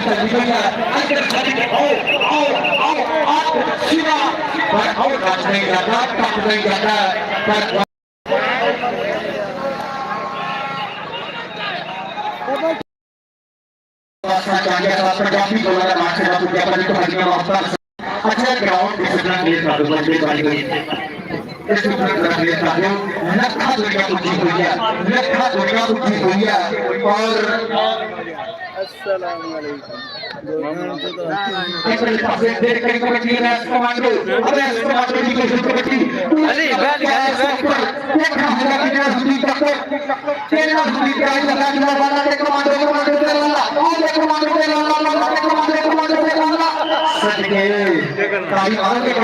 चलती हुई है अंदर चली आओ आओ आओ आज सीधा पर और टच नहीं जाता टच नहीं जाता पर पंजाबी बोला मार्च का विज्ञापन तो हरियाणा वापस अच्छा ग्राउंड डिसिप्लिन प्ले कर दो बंदे वाली गई इस डिसिप्लिन कर प्ले कर दो लखा दुनिया उठी हुई है लखा दुनिया उठी हुई है और अस्सलाम वालेकुम एक पासे देख कर कमेटी ने कमांडो अरे कमांडो की कोशिश कमेटी अरे बैठ गए देखा होगा कि ना सुनी तक तेरा सुनी का लगा कि वाला के कमांडो कमांडो पे वाला और कमांडो पे वाला कमांडो पे वाला सदके ताई आगे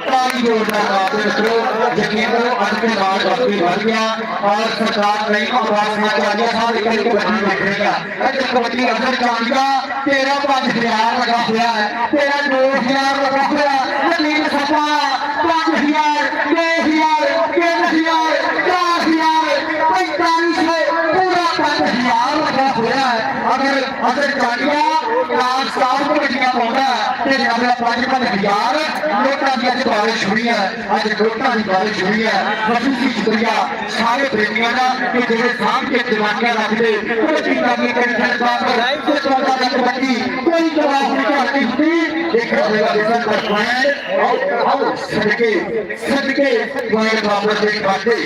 ताई जोड़ना मित्रों यकीन करो आज के बाद वक्त बढ़ गया और सरकार नई आवाज में चाहिए सारे कल को बच्ची बैठेगा अगर कमेटी अंदर जाएगा तेरा 5000 लगा हुआ है तेरा 2000 लगा हुआ है नवीन सपा 5000 2000 3000 4000 4500 पूरा 5000 लगा हुआ है अगर जाएगा आज साल को बच्चियां पहुंचा तेरे अपना 5000 नोटा की आज बारिश हुई है आज नोटा की बारिश हुई है खसूसी शुक्रिया सारे प्रेमियों का कि जिसे शाम के दिमागियां रख दे कोई लगी टेंशन बात पर चौथा तक बची कोई जवाब नहीं हुई देख रहे हो रिजल्ट पर पॉइंट और सदके पॉइंट वापस देख पाते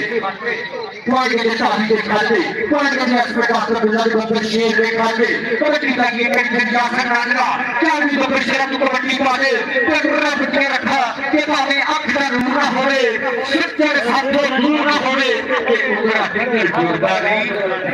पॉइंट के चाबी देख पाते पॉइंट के एक्सपर्ट डॉक्टर बिलाल को शेर देख पाते कमेटी लगी टेंशन जा सकता क्या भी तो शर्म को कमेटी पाते तेरा बच्चे रखा के बारे अक्सर रूना होवे सच्चर साथो रूना होवे के उनका दिल जोड़ता नहीं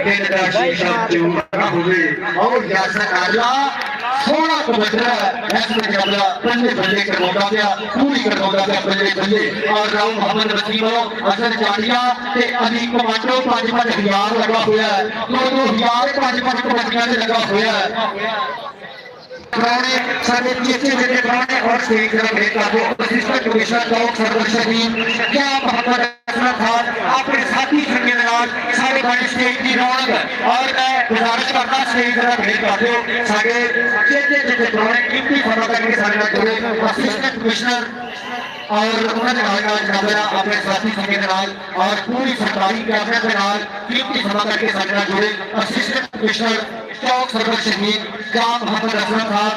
दिल का शीशा जोड़ना होवे और जैसा अल्लाह सोना को बदला ऐसे जबला बल्ले बल्ले करवाता गया पूरी करवाता गया बल्ले बल्ले और राव मोहम्मद रसीमो असल चालिया ते अली कमांडो 5000 लगा हुआ है 2000 5-5 कमांडो लगा हुआ है पुराने सारे चेचे बेटे पुराने और स्टेज पर बेटा जो असिस्टेंट कमिश्नर चौक सर्वशहीद क्या मोहम्मद असलम खान अपने साथी संगे नाल सारे बड़े स्टेज की रौनक और मैं गुजारिश करता स्टेज पर बेटा जो सारे चेचे बेटे पुराने कीमती फरों करके सारे जुड़े असिस्टेंट कमिश्नर और उन्होंने अपने साथी संगे नाल और पूरी सरकारी कैबिनेट के नाल कीमती फरों करके सारे जुड़े असिस्टेंट कमिश्नर चौक सर्वशहीद क्या मोहम्मद असलम खान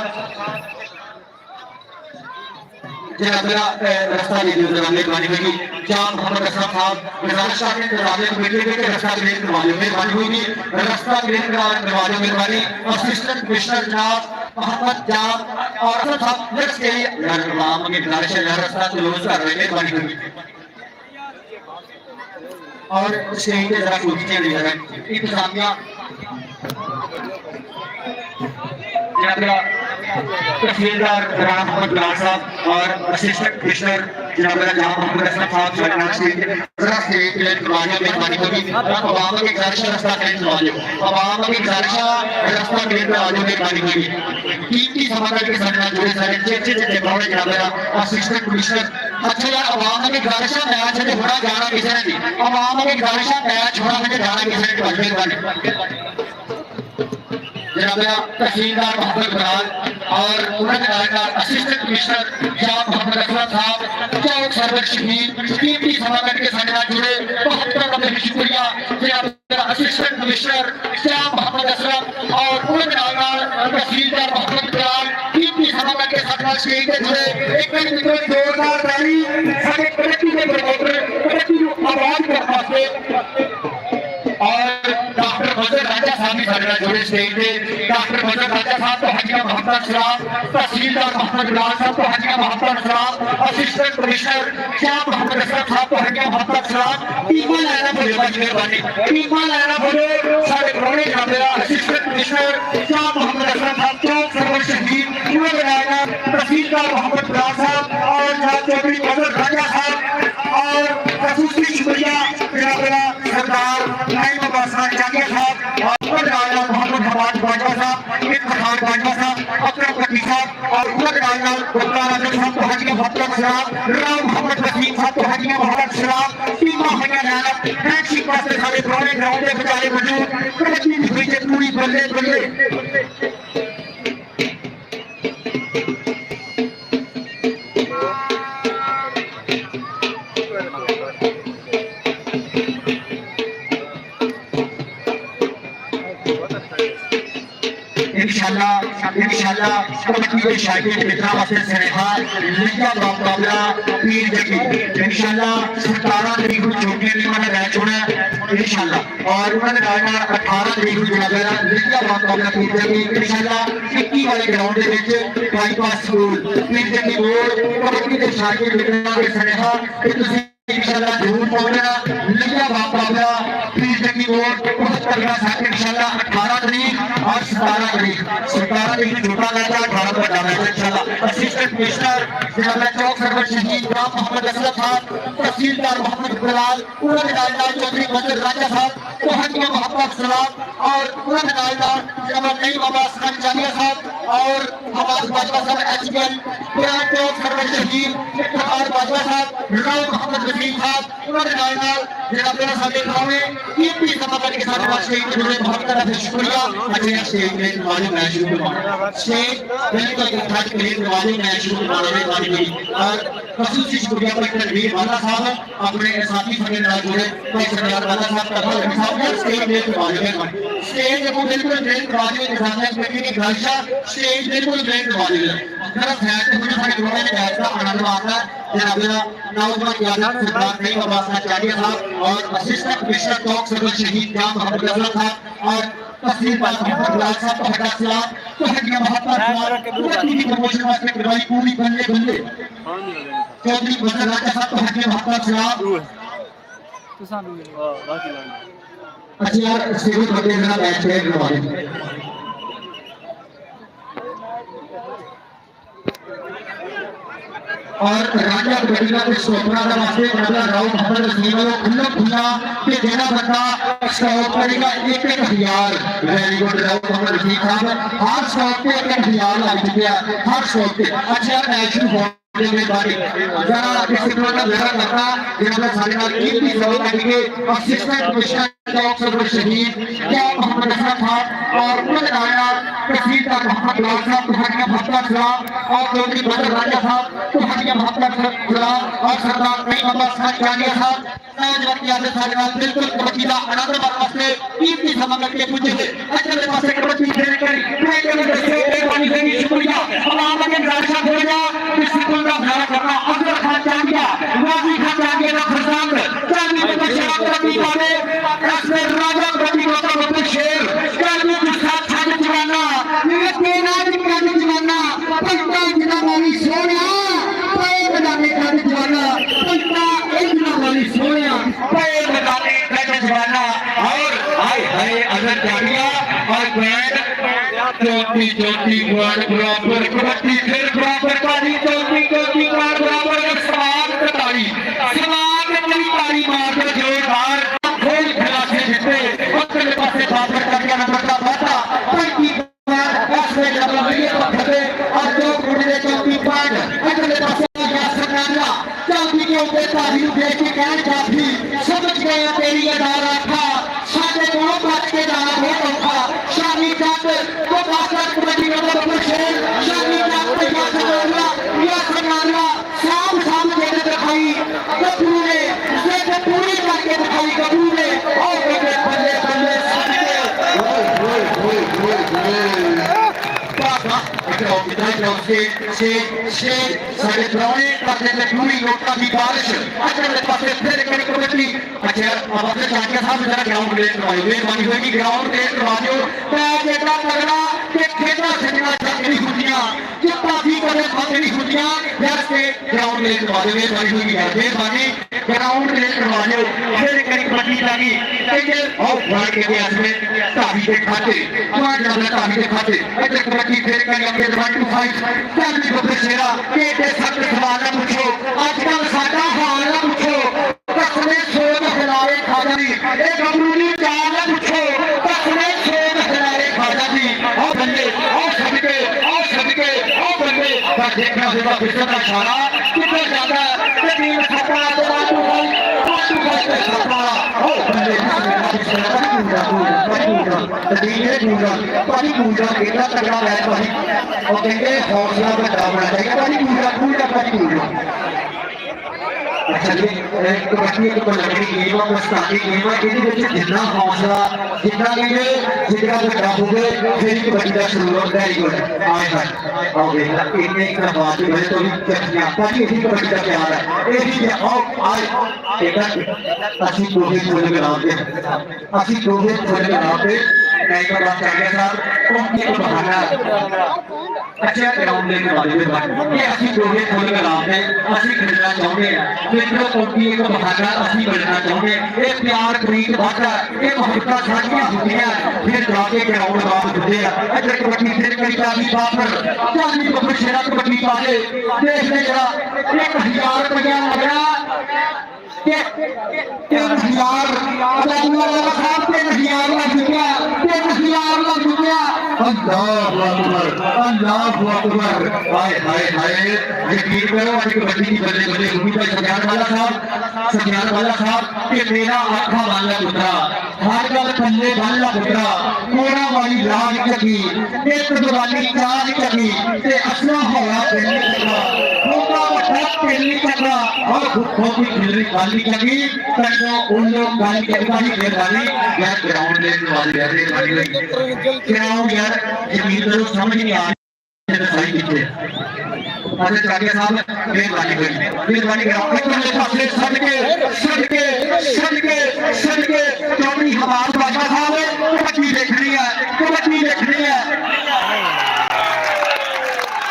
जनाबला रास्ता दे दियो जनाब मेहरबानी होगी क्या मोहम्मद असलम साहब गुजारिश करते हैं जनाब को बेटे बेटे रास्ता क्लियर करवा लो मेहरबानी होगी रास्ता क्लियर करवा लो मेहरबानी असिस्टेंट कमिश्नर जनाब मोहम्मद जाम और असलम साहब लेट्स के नाम की गुजारिश है रास्ता क्लोज कर रहे हैं मेहरबानी होगी और स्टेज पे जरा कुर्सियां ले रहे हैं इंतजामिया तहसीलदार जनाब मोहम्मद बिलाल साहब और असिस्टेंट कमिश्नर जनाब मोहम्मद असलम साहब जरा स्टेज क्लियर करवा लो मेहरबानी होगी अवाम की गुजारिश रास्ता क्लियर करवा लो अवाम की गुजारिश रास्ता क्लियर करवा लो मेहरबानी होगी कीमती समाचार के साथ जुड़े सारे चेचे बड़े जनाब असिस्टेंट कमिश्नर अच्छा यार अवाम की गुजारिश मैच है थोड़ा जाना किसी ने नहीं अवाम की गुजारिश मैच थोड़ा मुझे जाना किसी ने मेहरबानी जनाब तहसीलदार मोहम्मद बिलाल और उन्होंने असिस्टेंट कमिश्नर जनाब मोहम्मद असलम साहब चौक सर्वशहीद कीमती समाचार के साथ जुड़े बहुत शुक्रिया जनाब असिस्टेंट कमिश्नर जनाब मोहम्मद असलम और उन्होंने तहसीलदार मोहम्मद बिलाल कीमती समाचार के साथ स्टेज पे जुड़े एक मिनट जोरदार ताली सारे कमेटी के प्रमोटर कमेटी को आवाज कर पाते और डॉक्टर फजल राजा साहब भी सारे जुड़े स्टेज पे डॉक्टर फजल राजा साहब तो हाजिया मोहम्मद सलाम तहसीलदार मोहम्मद बिलाल साहब तो हाजिया मोहम्मद सलाम असिस्टेंट कमिश्नर शाह मोहम्मद असलम साहब तो हाजिया मोहम्मद सलाम टीमा लाना बोले मेहरबानी टीमा लाना बोले सारे पुराने जनाब असिस्टेंट कमिश्नर शाह मोहम्मद असलम साहब चौक सर्वशहीद तहसीलदार मोहम्मद बिलाल साहब और जनाब चौधरी फजल राजा साहब और खसूसी शुक्रिया जनाब सरदार नाइम अब्बास जाकिर साहब और मोहम्मद हमाद बाजवा साहब इत्तेफाक बाजवा साहब अकरम कटी साहब और उमर गायनाल गुप्ता राजन साहब तो हाजी मोहम्मद सलाम राव मोहम्मद रफीक साहब तो हाजी मोहम्मद सलाम टीमा हया नानक हैंडशिप वास्ते सारे पुराने ग्राउंड के बेचारे मौजूद कमेटी हुई जे पूरी बल्ले बल्ले इंशाल्लाह कबड्डी के शायद मित्रा वास्ते सनेहा लिखा मुकाबला पीर जगी इंशाल्लाह 17 तरीक को चौंकिया टीम ने मैच होना इंशाल्लाह और उन्होंने राना 18 तरीक को जो है लिखा मुकाबला पीर जगी इंशाल्लाह 21 वाले ग्राउंड के विच बाईपास स्कूल पीर जगी रोड कबड्डी के शायद मित्रा के सनेहा इंशाल्लाह जरूर पहुंचना लिखा मुकाबला पीर जगी रोड बहुत तगड़ा साथ इंशाल्लाह 18 तरीक और 17 तरीक 17 तरीक छोटा मैच है 18 को बड़ा मैच इंशाल्लाह असिस्टेंट कमिश्नर जनाब चौक सरवर शहीद राम मोहम्मद असलम साहब तहसीलदार मोहम्मद बिलाल उन्होंने नायदार चौधरी मंजर राजा साहब तोहनिया मोहम्मद सलाम और उन्होंने नायदार जनाब नईम अब्बास खान चालिया साहब और हमारे बाजवा साहब एचपीएल ग्राम चौक सरवर शहीद इफ्तिखार बाजवा साहब राव मोहम्मद रफीक साहब उन्होंने नायदार जनाब मेरा सामने खावे कीमती समापन के साथ शहीद जुड़े बहुत तरह से शुक्रिया अच्छा स्टेज में नवाजी मैच शुरू करवाना स्टेज बिल्कुल इकट्ठा के लिए नवाजी मैच शुरू करवाने वाली गई और खसूसी शुक्रिया पर तनवीर वाला साहब अपने साथी संगे नाल जुड़े भाई सरदार वाला साहब का साहब स्टेज में नवाजी में स्टेज को बिल्कुल मेन नवाजी के साथ कमेटी की गाइशा स्टेज बिल्कुल मेन नवाजी है जरा फैट मुझे सारे ग्रुप में बैठ का आनंद आता है जनाब नौजवान यादव सरदार नईम अब्बास चालिया साहब और असिस्टेंट कमिश्नर चौक सरवर शहीद जाम मोहम्मद असलम साहब और तहसीलदार मोहम्मद बिलाल साहब का हटा सलाम तो हटिया मोहब्बत पूरी प्रमोशन वास्ते करवाई पूरी बल्ले बल्ले चौधरी मंजर राजा साहब तो हटिया मोहब्बत सलाम तो सानू बाकी लाइन अच्छा यार स्टेज पर जरा मैच है करवाए और राजा कबड्डी के सोपरा का वास्ते राजा राव मोहम्मद रसीम खुला खुला के देना बंदा स्टॉप करेगा 1000 वेरी गुड राव मोहम्मद रसीम साहब हर स्टॉप पे 1000 लग चुके हर स्टॉप पे अच्छा मैच शुरू होने में बारी जरा डिसिप्लिन का जरा करना जरा सारे नाल कीमती सवाल करेंगे असिस्टेंट कमिश्नर चौक सरवर शहीद क्या मोहम्मद असलम साहब और उन्होंने आया तहसीलदार मोहम्मद बिलाल साहब तुहानिया मोहब्बत सलाम और चौधरी मंजर राजा साहब तुहानिया मोहब्बत सलाम और सरदार नईम अब्बास खान चालिया साहब नौजवान यादव साहब नाल बिल्कुल कबड्डी का आनंद माणन वास्ते कीमती समा करके पुजे थे अगले पासे कबड्डी खेल करी मैं कहूं दसो एक वाली देनी शुक्रिया आवाम के राजा होगा इस स्कूल का भला करना अफजल खान चालिया वाजी खान चालिया का फरजांद चांदी के शराब कबड्डी वाले असर राजा कबड्डी का तो शेर चांदी के साथ छाड़ जवाना ये तेरा का जवाना पंता जिला वाली सोनिया पैर लगाने का जवाना पंता इतना वाली सोनिया पैर लगाने का जवाना और हाय हाय अगर चालिया और ग्रैंड चौथी चौथी वर्ड बराबर कबड्डी फिर बराबर ताली चौथी चौथी वर्ड बराबर समान ताली मार कर जोरदार खोल खिला से जीते अगले पासे बाबर का क्या नंबर का बाता पहली बार ऐसे जगह ये पकड़े और दो गुड़े चौथी पार अगले पासे यासर नाला चौथी के ऊपर ताली देख के कहना चाहती समझ गया तेरी अदारा था साढ़े दो बात के दाना हो था शामी जात तो बाकर कबड्डी का तो शेर शामी जात पे यासर नाला शाम शाम के दिखाई कपूर ने पूरी करके दिखाई कपूर ने और बल्ले बल्ले सारे पुराने पासे में पूरी लोटा की बारिश अगले पासे फिर कबड्डी अच्छा अब अपने चाचा साहब जरा ग्राउंड प्लेट करवाई मेहरबानी होगी ग्राउंड प्लेट करवा दो मैच इतना तगड़ा कि खेलना सीखना चाहिए छुट्टियां जितना भी करे खाते छुट्टियां जैसे ग्राउंड प्लेट करवा दो मेहरबानी होगी मेहरबानी ग्राउंड प्लेट करवा दो फिर कबड्डी लगी और भाग के गया इसमें ताबी के खाते वहां जाना ताबी के खाते इधर कबड्डी फिर करेंगे 1-5 चल भी बब्बे शेरा के सब सवाल ना पूछो आजकल साडा हाल ना पूछो कसने सोच हिलाए खाजा दी एक अमरूदी चाल ना पूछो कसने सोच हिलाए खाजा दी और बंदे और सबके बंदे बस देखना होगा पिछले का इशारा कितना ज्यादा टीम सपा पानी पूजा कितना तगड़ा है पानी और कहते हौसला बढ़ा चाहिए पानी पूजा पूजा पानी पूजा अच्छा जी कबड्डी एक लंबी गेम है मुस्ताकी गेम है ਇਹਦੇ जितना हौसला जितना भी जितना बड़ा होवे फिर कबड्डी का शुरू होता है गुड आए हाय आओ देखना इतने एक बात है तो भी ताकि इसी कबड्डी का प्यार है ये भी आओ आए एक ਅਸੀਂ ਕੋਹੇ ਕੋਲੇ ਦੇ ਨਾਮ ਤੇ ਅਸੀਂ ਕੋਹੇ ਕੋਲੇ ਦੇ ਨਾਮ ਤੇ मैं एक बात कर गया साहब उनके बहाना अच्छा ग्राउंड लेने वाले भी बात ये ਅਸੀਂ ਕੋਹੇ ਕੋਲੇ ਦੇ ਨਾਮ ਤੇ ਅਸੀਂ ਖੇਡਣਾ ਚਾਹੁੰਦੇ ਆ ਮਿੱਤਰੋ ਕੋਕੀ ਇੱਕ ਬਹਾਨਾ ਅਸੀਂ ਬਣਨਾ ਚਾਹੁੰਦੇ ਇਹ ਪਿਆਰ ਪ੍ਰੀਤ ਵਾਦਾ ਇਹ ਮੁਹੱਬਤਾਂ ਸਾਡੀਆਂ ਹੁੰਦੀਆਂ ਫਿਰ ਜਾ ਕੇ ਗਰਾਊਂਡ ਬਾਹਰ ਹੁੰਦੇ ਆ ਅੱਛਾ ਕਬੱਡੀ ਫਿਰ ਕਰੀ ਜਾਂਦੀ ਬਾਹਰ ਚਾਲੀ ਤੋਂ ਪਿਛੇੜਾ ਕਬੱਡੀ ਪਾ ਕੇ ਦੇਖ ਲੈ ਜਰਾ 1000 ਰੁਪਇਆ ਲੱਗਿਆ 3000 साहब 3000 लग चुका 3000 लग चुका अल्लाह अकबर अल्लाह अकबर हाय हाय हाय यकीन करो आज कबड्डी की बल्ले बल्ले हुई भाई सज्ञान वाला साहब कि मेरा आंखा वाला पुत्रा हर गल पल्ले वाला पुत्रा कोरा वाली लाग चकी एक दवानी चार चकी ते असला होया पहले चका होगा वटा पहले चका और खुद की खिलरी खाली चकी तको उन लोग गाली करता ही खेल वाली यार ग्राउंड लेने वाली है ग्राउंड यार यकीन करो समझ नहीं आ रही सही पीछे अच्छा चाके साहब मेहरबानी ग्राउंड के पासे सड़ के चौधरी हमार बाजा साहब कबड्डी देखनी है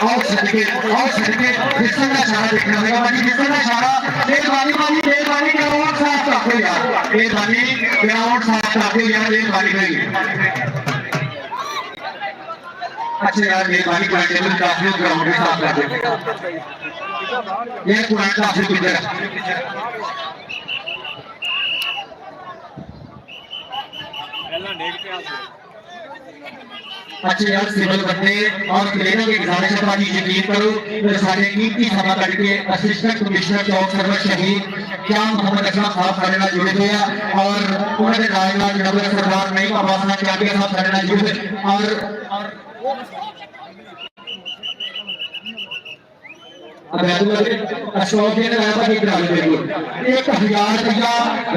और सड़के जिसका इशारा देखना होगा बाजी जिसका इशारा मेहरबानी ग्राउंड साफ रखो यार ग्राउंड साफ रखो यार मेहरबानी अच्छा यार मेहरबानी करके काफी ग्राउंड भी साफ कर दे ये पुराना काफी किधर अच्छा यार सिविल बंदे और प्लेयरों के गुजारिश है बाजी यकीन करो सारे कीमती सभा करके असिस्टेंट कमिश्नर चौक सर्वर शहीद क्या मोहम्मद असलम साहब सारे नाल जुड़े हुए हैं और उन्होंने राजनाथ नगर सरदार नहीं अब्बास चांदिया साहब सारे नाल जुड़े और अशोक ने लगाया था 1000 रुपया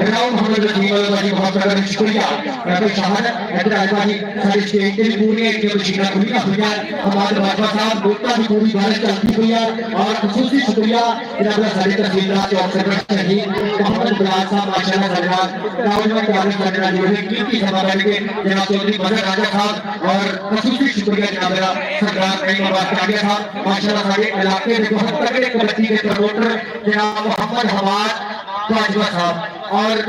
राव मोहम्मद रफीक भाई बहुत बड़ा शुक्रिया मैं शाहर हैदराबाद भाई सारे स्टेट के पूरे एक मशीना खुलियां हुई है हमारे बाबा साहब दोस्ता की पूरी बारिश चलती हुई है और खुसूसी शुक्रिया जनाब सारे तहसीलदार चौक सर्वर शहीद मोहम्मद बिलाल साहब माशाल्लाह धन्यवाद नौजवान काबिल करना जो है कीमती सभा के जनाब चौधरी मदर राजा साहब और खुसूसी शुक्रिया जनाब सरदार नहीं अब्बास चांदिया साहब माशाल्लाह सारे इलाके में बहुत तगड़े कबड्डी के प्रमोटर जनाब मोहम्मद हमाद बाजवा साहब और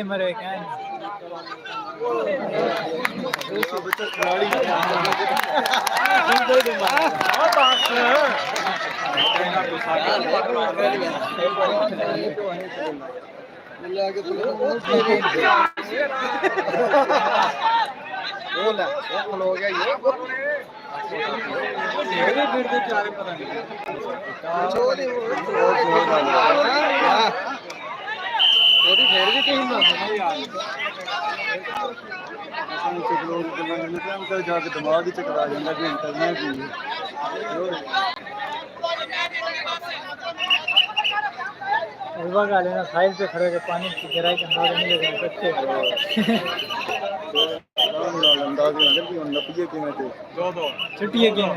मरे क्या जाके दिमाग ही चकरा जाता करना की साइड पे खड़े के पानी की गहराई के अंदाजा नहीं लगा सकते अंदाजा अंदर की नपिए के में दो छुट्टी के चलिए